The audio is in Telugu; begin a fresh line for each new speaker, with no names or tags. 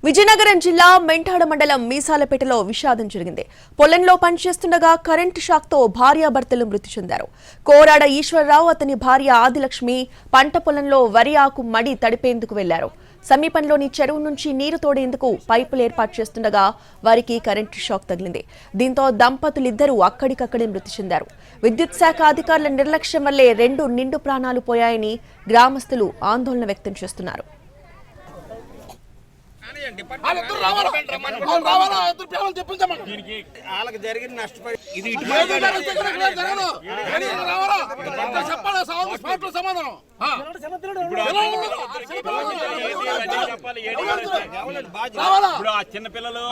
విజయనగరం జిల్లా మెంటాడ మండలం మీసాలపేటలో విషాదం జరిగింది. పొలంలో పనిచేస్తుండగా కరెంటు షాక్తో భార్యాభర్తలు మృతి చెందారు. కోరాడ ఈశ్వరరావు, అతని భార్య ఆదిలక్ష్మి పంట పొలంలో వరి ఆకు మడి తడిపేందుకు వెళ్లారు. సమీపంలోని చెరువు నుంచి నీరు తోడేందుకు పైపులు ఏర్పాటు చేస్తుండగా వారికి కరెంటు షాక్ తగిలింది. దీంతో దంపతులిద్దరూ అక్కడికక్కడే మృతి చెందారు. విద్యుత్ శాఖ అధికారుల నిర్లక్ష్యం వల్లే 2 నిండు ప్రాణాలు పోయాయని గ్రామస్తులు ఆందోళన వ్యక్తం చేస్తున్నారు.
చిన్నపిల్లలు